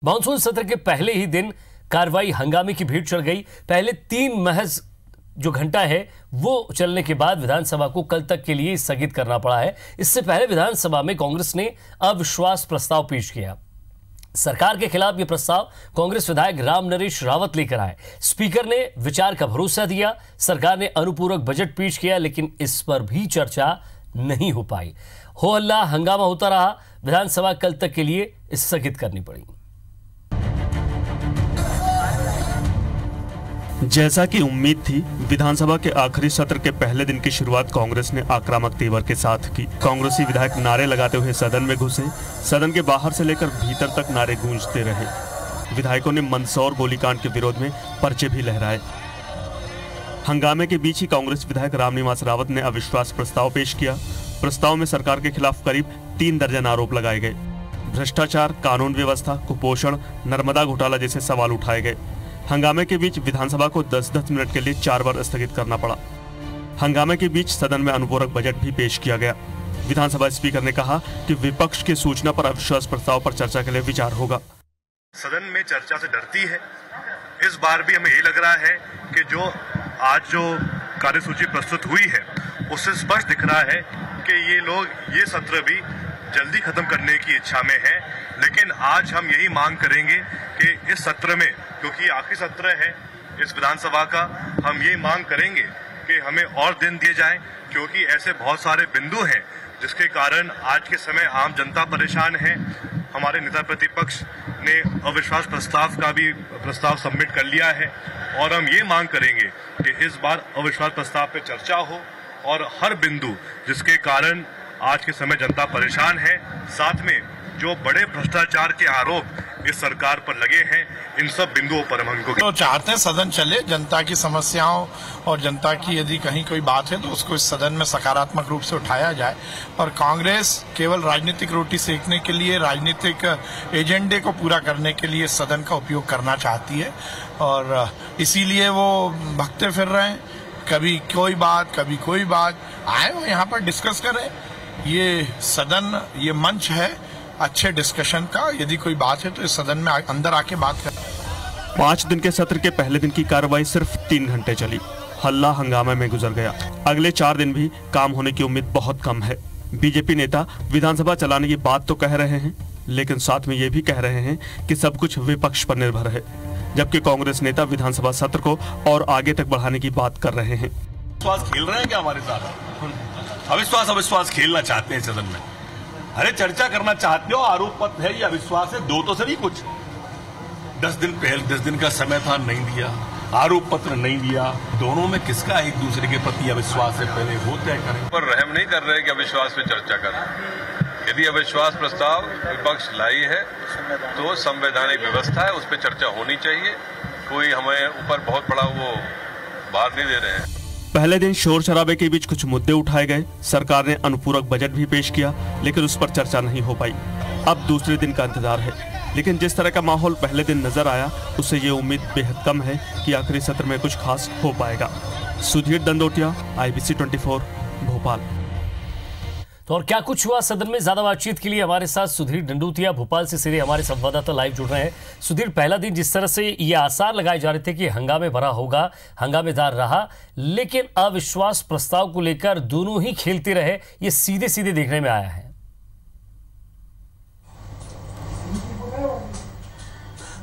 Monsoon सत्र के पहले ही दिन कार्रवाई हंगामे की भीड़ चढ़ गई। पहले 3 महज जो घंटा है वो चलने के बाद विधानसभा को कल तक के लिए स्थगित करना पड़ा है। इससे पहले विधानसभा में कांग्रेस ने अविश्वास प्रस्ताव पेश किया। सरकार के खिलाफ यह प्रस्ताव कांग्रेस विधायक राम नरेश रावत लेकर आए। स्पीकर ने विचार का भरोसा दिया। सरकार ने अनुपूरक बजट पेश किया, लेकिन इस पर भी चर्चा नहीं हो पाई। हो हल्ला हंगामा होता रहा। विधानसभा कल तक के लिए स्थगित करनी पड़ी। जैसा कि उम्मीद थी, विधानसभा के आखिरी सत्र के पहले दिन की शुरुआत कांग्रेस ने आक्रामक तेवर के साथ की। कांग्रेसी विधायक नारे लगाते हुए सदन में घुसे। सदन के बाहर से लेकर भीतर तक नारे गूंजते रहे। विधायकों ने मंदसौर गोलीकांड के विरोध में पर्चे भी लहराए। हंगामे के बीच ही कांग्रेस विधायक रामनिवास रावत ने अविश्वास प्रस्ताव पेश किया। प्रस्ताव में सरकार के खिलाफ करीब 3 दर्जन आरोप लगाए गए। भ्रष्टाचार, कानून व्यवस्था, कुपोषण, नर्मदा घोटाला जैसे सवाल उठाए गए। हंगामे के बीच विधानसभा को 10-10 मिनट के लिए 4 बार स्थगित करना पड़ा। हंगामे के बीच सदन में अनुपूरक बजट भी पेश किया गया। विधानसभा स्पीकर ने कहा कि विपक्ष की सूचना पर अविश्वास प्रस्ताव पर चर्चा के लिए विचार होगा। सदन में चर्चा से डरती है। इस बार भी हमें ये लग रहा है कि आज जो कार्यसूची प्रस्तुत हुई है उससे स्पष्ट दिख रहा है कि ये लोग ये सत्र भी जल्दी खत्म करने की इच्छा में है। लेकिन आज हम यही मांग करेंगे कि इस सत्र में, क्योंकि आखिरी सत्र है इस विधानसभा का, हम ये मांग करेंगे कि हमें और दिन दिए जाएं, क्योंकि ऐसे बहुत सारे बिंदु हैं जिसके कारण आज के समय आम जनता परेशान है। हमारे नेता प्रतिपक्ष ने अविश्वास प्रस्ताव का भी प्रस्ताव सबमिट कर लिया है और हम ये मांग करेंगे कि इस बार अविश्वास प्रस्ताव पे चर्चा हो और हर बिंदु जिसके कारण आज के समय जनता परेशान है, साथ में जो बड़े भ्रष्टाचार के आरोप इस सरकार पर लगे हैं, इन सब बिंदुओं पर हम उनको तो चाहते हैं सदन चले। जनता की समस्याओं और जनता की यदि कहीं कोई बात है तो उसको इस सदन में सकारात्मक रूप से उठाया जाए। और कांग्रेस केवल राजनीतिक रोटी सेकने के लिए, राजनीतिक एजेंडे को पूरा करने के लिए सदन का उपयोग करना चाहती है और इसीलिए वो भगते फिर रहे हैं। कभी कोई बात, कभी कोई बात। आए वो यहाँ पर डिस्कस करें। ये सदन, ये मंच है अच्छे डिस्कशन का। यदि कोई बात है तो इस सदन में अंदर आके बात करें। 5 दिन के सत्र के पहले दिन की कार्रवाई सिर्फ 3 घंटे चली। हल्ला हंगामे में गुजर गया। अगले 4 दिन भी काम होने की उम्मीद बहुत कम है। बीजेपी नेता विधानसभा चलाने की बात तो कह रहे हैं, लेकिन साथ में ये भी कह रहे हैं कि सब कुछ विपक्ष पर निर्भर है, जबकि कांग्रेस नेता विधानसभा सत्र को और आगे तक बढ़ाने की बात कर रहे हैं। अविश्वास खेल रहे हैं क्या हमारे साथ? अविश्वास खेलना चाहते हैं सदन में। अरे चर्चा करना चाहते हो, आरोप पत्र है या अविश्वास है, दो तो सही कुछ। 10 दिन का समय था, नहीं दिया। आरोप पत्र नहीं दिया। दोनों में किसका एक दूसरे के प्रति अविश्वास है, पहले वो तय करें। पर रहम नहीं कर रहे कि अविश्वास पे चर्चा करें। यदि अविश्वास प्रस्ताव विपक्ष लाई है तो संवैधानिक व्यवस्था है, उस पर चर्चा होनी चाहिए। कोई हमें ऊपर बहुत बड़ा वो भार नहीं दे रहे हैं। पहले दिन शोर शराबे के बीच कुछ मुद्दे उठाए गए। सरकार ने अनुपूरक बजट भी पेश किया, लेकिन उस पर चर्चा नहीं हो पाई। अब दूसरे दिन का इंतजार है, लेकिन जिस तरह का माहौल पहले दिन नजर आया उससे ये उम्मीद बेहद कम है कि आखिरी सत्र में कुछ खास हो पाएगा। सुधीर दंदोतिया, IBC 24, भोपाल। तो और क्या कुछ हुआ सदन में, ज्यादा बातचीत के लिए हमारे साथ सुधीर दंडोतिया भोपाल से सीधे हमारे संवाददाता लाइव जुड़ रहे हैं। सुधीर, पहला दिन जिस तरह से ये आसार लगाए जा रहे थे कि हंगामे भरा होगा, हंगामेदार रहा, लेकिन अविश्वास प्रस्ताव को लेकर दोनों ही खेलते रहे, ये सीधे सीधे देखने में आया है।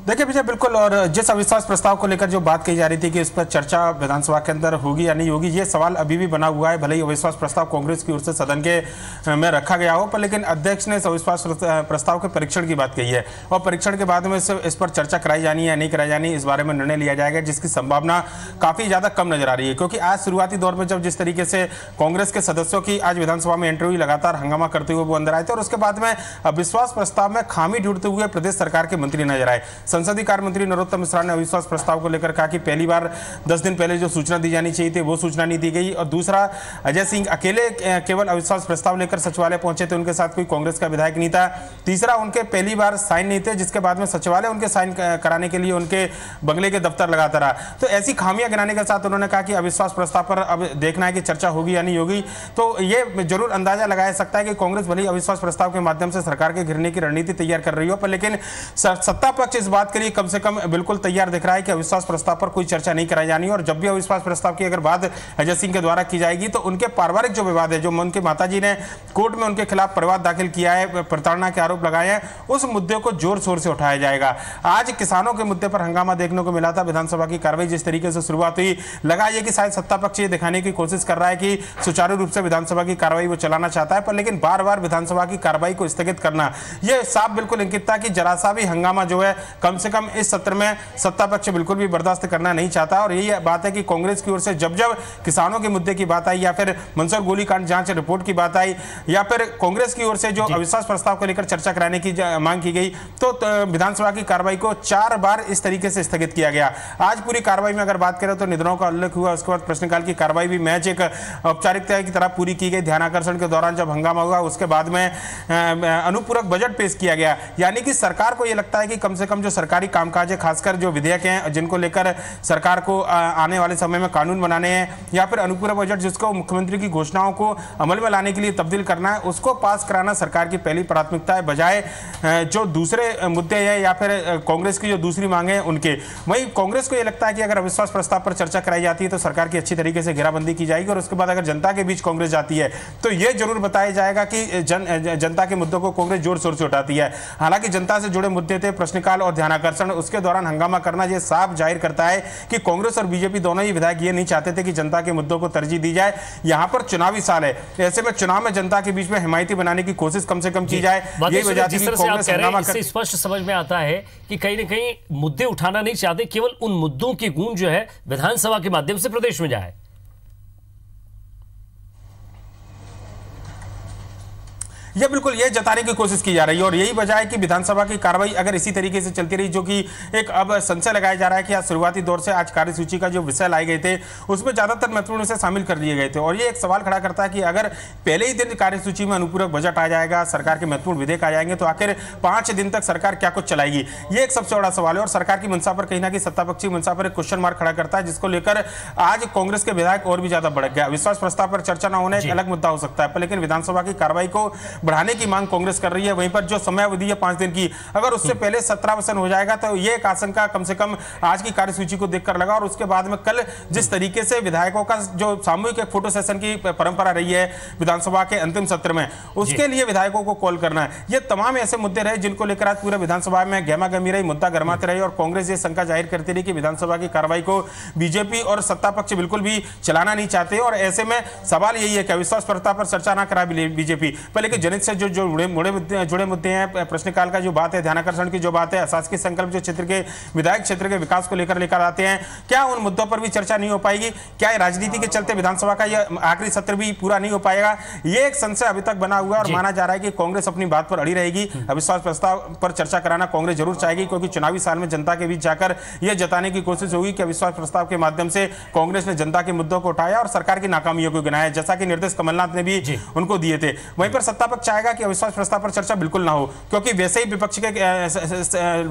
देखिए विजय, बिल्कुल। और जिस अविश्वास प्रस्ताव को लेकर जो बात कही जा रही थी कि इस पर चर्चा विधानसभा के अंदर होगी या नहीं होगी, ये सवाल अभी भी बना हुआ है। भले ही अविश्वास प्रस्ताव कांग्रेस की ओर से सदन के में रखा गया हो, पर लेकिन अध्यक्ष ने इस अविश्वास प्रस्ताव के परीक्षण की बात कही है और परीक्षण के बाद में इस पर चर्चा कराई जानी या नहीं कराई जानी, इस बारे में निर्णय लिया जाएगा, जिसकी संभावना काफी ज्यादा कम नजर आ रही है। क्योंकि आज शुरुआती दौर में जब जिस तरीके से कांग्रेस के सदस्यों की आज विधानसभा में एंट्री हुई, लगातार हंगामा करते हुए वो अंदर आए थे और उसके बाद में अविश्वास प्रस्ताव में खामी ढूंढते हुए प्रदेश सरकार के मंत्री नजर आए। संसदीय कार्य मंत्री नरोत्तम मिश्रा ने अविश्वास प्रस्ताव को लेकर कहा कि पहली बार 10 दिन पहले जो सूचना दी जानी चाहिए थी वो सूचना नहीं दी गई। और दूसरा, अजय सिंह अकेले केवल अविश्वास प्रस्ताव लेकर सचिवालय पहुंचे थे, उनके साथ कोई कांग्रेस का विधायक नहीं था। तीसरा, उनके पहली बार साइन नहीं थे, जिसके बाद में सचिवालय उनके साइन कराने के लिए उनके बंगले के दफ्तर लगाता रहा। तो ऐसी खामियां गिनाने के साथ उन्होंने कहा कि अविश्वास प्रस्ताव पर अब देखना है कि चर्चा होगी या नहीं होगी। तो ये जरूर अंदाजा लगाया सकता है कि कांग्रेस भले अविश्वास प्रस्ताव के माध्यम से सरकार के घिरने की रणनीति तैयार कर रही हो, पर लेकिन सत्ता पक्ष इस बात के लिए कम से कम बिल्कुल तैयार दिख रहा है कि अविश्वास प्रस्ताव पर कोई चर्चा नहीं कराई जानी। और जब भी अविश्वास प्रस्ताव की अगर बात अजय सिंह के द्वारा की जाएगी तो उनके पारिवारिक जो विवाद है, जो उनके माताजी ने कोर्ट में उनके खिलाफ परिवाद दाखिल किया है, प्रताड़ना के आरोप लगाए हैं, उस मुद्दे को जोर शोर से उठाया जाएगा। आज किसानों के मुद्दे पर हंगामा देखने को मिला था। विधानसभा की कार्रवाई जिस तरीके से शुरुआत हुई, लगा यह कि शायद सत्ता पक्ष ये दिखाने की कोशिश कर रहा है कि सुचारू रूप से विधानसभा की कार्रवाई वो चलाना चाहता है, पर लेकिन बार बार विधानसभा की कार्रवाई को स्थगित करना यह साफ बिल्कुल इंगित था कि जरा सा भी हंगामा जो है कम से कम इस सत्र में सत्ता पक्ष बिल्कुल भी बर्दाश्त करना नहीं चाहता। और यही बात है कि कांग्रेस की ओर से जब जब किसानों के मुद्दे की बात आई, या फिर मंदसौर गोलीकांड जांच रिपोर्ट की बात आई, या फिर कांग्रेस की ओर से जो अविश्वास प्रस्ताव को लेकर चर्चा कराने की मांग की गई, तो विधानसभा की कार्रवाई को 4 बार इस तरीके से स्थगित किया गया। आज पूरी कार्रवाई में अगर बात करें तो निधनों का उल्लेख हुआ, उसके बाद प्रश्नकाल की कार्रवाई भी मैच एक औपचारिकता की तरह पूरी की गई। ध्यानाकर्षण के दौरान जब हंगामा हुआ, उसके बाद में अनुपूरक बजट पेश किया गया। यानी कि सरकार को यह लगता है कि कम से कम जो सरकारी कामकाज है, खासकर जो विधेयक हैं जिनको लेकर सरकार को आने वाले समय में कानून बनाने हैं, या फिर अनुपूरक बजट जिसको मुख्यमंत्री की घोषणाओं को अमल में लाने के लिए तब्दील करना है, उसको पास कराना सरकार की पहली प्राथमिकता है, बजाय जो दूसरे मुद्दे हैं या फिर कांग्रेस की जो दूसरी मांगे हैं उनके। वहीं कांग्रेस को यह लगता है कि अगर अविश्वास प्रस्ताव पर चर्चा कराई जाती है तो सरकार की अच्छी तरीके से घेराबंदी की जाएगी, और उसके बाद अगर जनता के बीच कांग्रेस जाती है तो यह जरूर बताया जाएगा कि जनता के मुद्दों को कांग्रेस जोर शोर से उठाती है। हालांकि जनता से जुड़े मुद्दे थे प्रश्नकाल और ध्यानाकर्षण, उसके दौरान हंगामा करना यह साफ जाहिर करता है कि कांग्रेस और बीजेपी दोनों ही विधायक ये नहीं चाहते थे कि जनता के मुद्दों को तरजीह दी जाए। यहां पर चुनावी साल है, ऐसे में चुनाव में जनता के बीच में हिमायती बनाने की कोशिश कम से कम की जाए। यही वजह थी कि कांग्रेस हंगामा कर... इससे स्पष्ट समझ में आता है कि कहीं ना कहीं मुद्दे उठाना नहीं चाहते, केवल उन मुद्दों की गूंज जो है विधानसभा के माध्यम से प्रदेश में जाए। यह बिल्कुल ये जताने की कोशिश की जा रही है, और यही वजह है कि विधानसभा की कार्रवाई अगर इसी तरीके से चलती रही, जो कि एक अब संशय लगाया जा रहा है कि आज शुरुआती दौर से आज कार्यसूची का जो विषय लाए गए थे उसमें ज्यादातर महत्वपूर्ण विषय शामिल कर लिए गए थे। और ये एक सवाल खड़ा करता है कि अगर पहले ही दिन कार्यसूची में अनुपूरक बजट आ जाएगा, सरकार के महत्वपूर्ण विधेयक आ जाएंगे, तो आखिर 5 दिन तक सरकार क्या कुछ चलाएगी, ये एक सबसे बड़ा सवाल है। और सरकार की मंशा पर कहीं ना कहीं सत्तापक्षी मंशा पर एक क्वेश्चन मार्क खड़ा करता है, जिसको लेकर आज कांग्रेस के विधायक और भी ज्यादा भड़क गया। विश्वास प्रस्ताव पर चर्चा न होना एक अलग मुद्दा हो सकता है, लेकिन विधानसभा की कार्रवाई को बढ़ाने की मांग कांग्रेस कर रही है। वहीं पर जो समय अवधि है 5 दिन की, अगर उससे पहले 17 हो जाएगा तो ये एक आशंका कम से कम आज की कार्यसूची को देखकर लगा। और उसके बाद में कल जिस तरीके से विधायकों का जो सामूहिक एक फोटो सेशन की परंपरा रही है विधानसभा के अंतिम सत्र में, उसके लिए विधायकों को कॉल करना है, ये तमाम ऐसे मुद्दे रहे जिनको लेकर आज पूरे विधानसभा में गहमा गहमी रही, मुद्दा गरमाते रहे। और कांग्रेस ये शंका जाहिर करती रही कि विधानसभा की कार्रवाई को बीजेपी और सत्ता पक्ष बिल्कुल भी चलाना नहीं चाहते। और ऐसे में सवाल यही है कि अविश्वास प्रस्ताव पर चर्चा ना करा बीजेपी पर, लेकिन जनहित से जो जुड़े मुद्दे हैं, प्रश्नकाल का जो बात है, ध्यानाकर्षण की जो बात है, अशासकीय संकल्प जो क्षेत्र के विधायक क्षेत्र के विकास को लेकर आते हैं, क्या उन मुद्दों पर भी चर्चा नहीं हो पाएगी? क्या राजनीति के चलते विधानसभा का यह आखिरी सत्र भी पूरा नहीं हो पाएगा? ये एक संशय अभी तक बना हुआ है और माना जा रहा है कि कांग्रेस अपनी बात पर अड़ी रहेगी। अविश्वास प्रस्ताव पर चर्चा कराना कांग्रेस जरूर चाहेगी, क्योंकि चुनावी साल में जनता के बीच जाकर यह जताने की कोशिश होगी कि अविश्वास प्रस्ताव के माध्यम से कांग्रेस ने जनता के मुद्दों को उठाया और सरकार की नाकामियों को गिनाया, जैसा कि निर्देश कमलनाथ ने भी उनको दिए थे। वहीं पर सत्ता पक्ष चाहेगा कि अविश्वास प्रस्ताव पर चर्चा बिल्कुल ना हो, क्योंकि वैसे ही विपक्ष के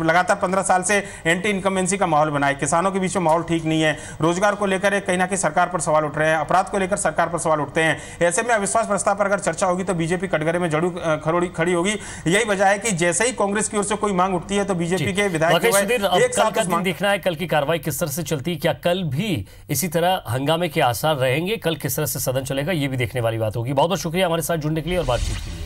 लगातार 15 साल से एंटी इनकम्बेंसी का माहौल बना है, किसानों के बीच में माहौल ठीक नहीं है, रोजगार को लेकर कहीं ना कहीं सरकार पर सवाल उठ रहे हैं, अपराध को लेकर सरकार पर सवाल उठते हैं। ऐसे में अविश्वास प्रस्ताव पर अगर चर्चा होगी तो बीजेपी कटघरे में जरूर खड़ी होगी। यही वजह है कि जैसे ही कांग्रेस की ओर से कोई मांग उठती है तो बीजेपी के विधायक एक साथ देखना है कल की कार्रवाई किस तरह से चलती है, क्या कल भी इसी तरह हंगामे के आसार रहेंगे, कल किस तरह से सदन चलेगा, ये भी देखने वाली बात होगी। बहुत बहुत शुक्रिया हमारे साथ जुड़ने के लिए और बातचीत के लिए।